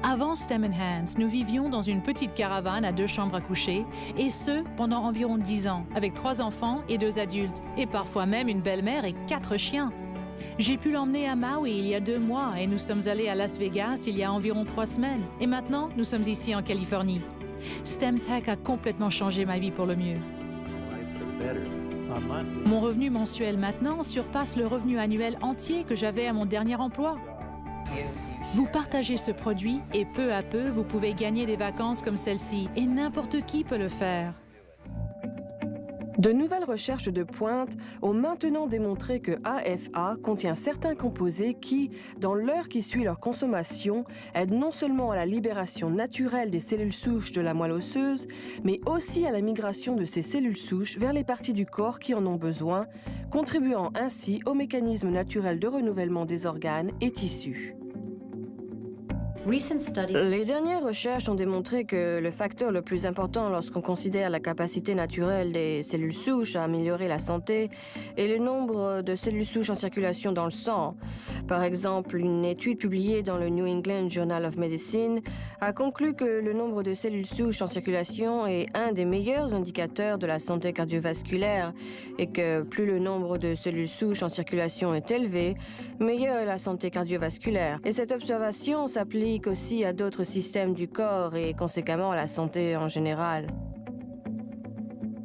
Avant STEM Enhance, nous vivions dans une petite caravane à 2 chambres à coucher, et ce, pendant environ 10 ans, avec 3 enfants et 2 adultes, et parfois même une belle-mère et 4 chiens. J'ai pu l'emmener à Maui il y a 2 mois, et nous sommes allés à Las Vegas il y a environ 3 semaines, et maintenant, nous sommes ici en Californie. STEM Tech a complètement changé ma vie pour le mieux. Mon revenu mensuel maintenant surpasse le revenu annuel entier que j'avais à mon dernier emploi. Vous partagez ce produit et peu à peu, vous pouvez gagner des vacances comme celle-ci et n'importe qui peut le faire. De nouvelles recherches de pointe ont maintenant démontré que AFA contient certains composés qui, dans l'heure qui suit leur consommation, aident non seulement à la libération naturelle des cellules souches de la moelle osseuse, mais aussi à la migration de ces cellules souches vers les parties du corps qui en ont besoin, contribuant ainsi au mécanisme naturel de renouvellement des organes et tissus. Les dernières recherches ont démontré que le facteur le plus important lorsqu'on considère la capacité naturelle des cellules souches à améliorer la santé est le nombre de cellules souches en circulation dans le sang. Par exemple, une étude publiée dans le New England Journal of Medicine a conclu que le nombre de cellules souches en circulation est un des meilleurs indicateurs de la santé cardiovasculaire et que plus le nombre de cellules souches en circulation est élevé, meilleure est la santé cardiovasculaire. Et cette observation s'applique aussi à d'autres systèmes du corps et conséquemment à la santé en général.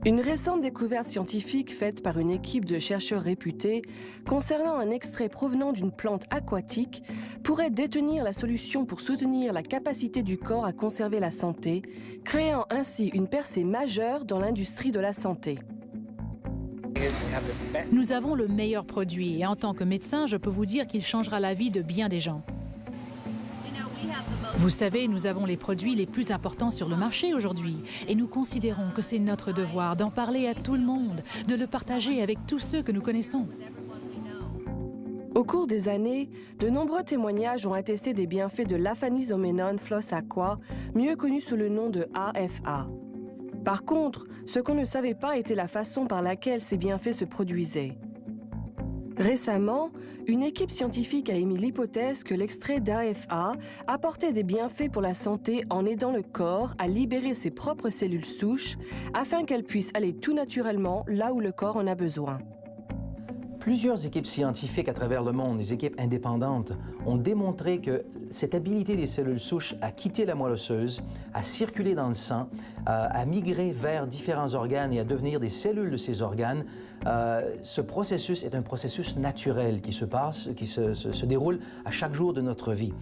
Une récente découverte scientifique faite par une équipe de chercheurs réputés concernant un extrait provenant d'une plante aquatique pourrait détenir la solution pour soutenir la capacité du corps à conserver la santé, créant ainsi une percée majeure dans l'industrie de la santé. Nous avons le meilleur produit et en tant que médecin, je peux vous dire qu'il changera la vie de bien des gens. Vous savez, nous avons les produits les plus importants sur le marché aujourd'hui et nous considérons que c'est notre devoir d'en parler à tout le monde, de le partager avec tous ceux que nous connaissons. Au cours des années, de nombreux témoignages ont attesté des bienfaits de l'afanizoménone Floss Aqua, mieux connu sous le nom de AFA. Par contre, ce qu'on ne savait pas était la façon par laquelle ces bienfaits se produisaient. Récemment, une équipe scientifique a émis l'hypothèse que l'extrait d'AFA apportait des bienfaits pour la santé en aidant le corps à libérer ses propres cellules souches afin qu'elles puissent aller tout naturellement là où le corps en a besoin. Plusieurs équipes scientifiques à travers le monde, des équipes indépendantes, ont démontré que cette habilité des cellules souches à quitter la moelle osseuse, à circuler dans le sang, à migrer vers différents organes et à devenir des cellules de ces organes, ce processus est un processus naturel qui se passe, qui se déroule à chaque jour de notre vie.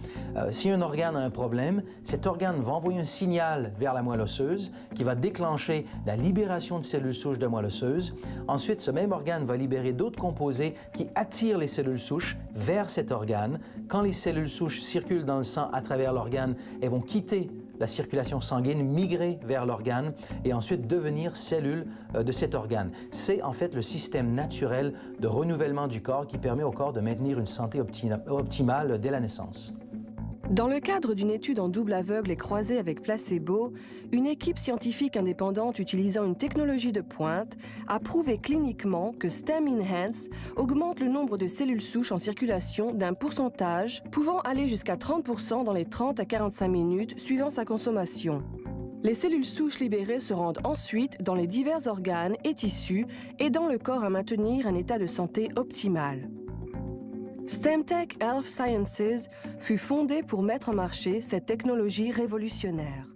Si un organe a un problème, cet organe va envoyer un signal vers la moelle osseuse qui va déclencher la libération de cellules souches de moelle osseuse. Ensuite, ce même organe va libérer d'autres composés qui attirent les cellules souches vers cet organe. Quand les cellules souches circulent dans le sang à travers l'organe, elles vont quitter la circulation sanguine, migrer vers l'organe et ensuite devenir cellules de cet organe. C'est en fait le système naturel de renouvellement du corps qui permet au corps de maintenir une santé optimale dès la naissance. Dans le cadre d'une étude en double aveugle et croisée avec placebo, une équipe scientifique indépendante utilisant une technologie de pointe a prouvé cliniquement que STEM Enhance augmente le nombre de cellules souches en circulation d'un pourcentage pouvant aller jusqu'à 30% dans les 30 à 45 minutes suivant sa consommation. Les cellules souches libérées se rendent ensuite dans les divers organes et tissus, aidant le corps à maintenir un état de santé optimal. STEMtech Health Sciences fut fondée pour mettre en marché cette technologie révolutionnaire.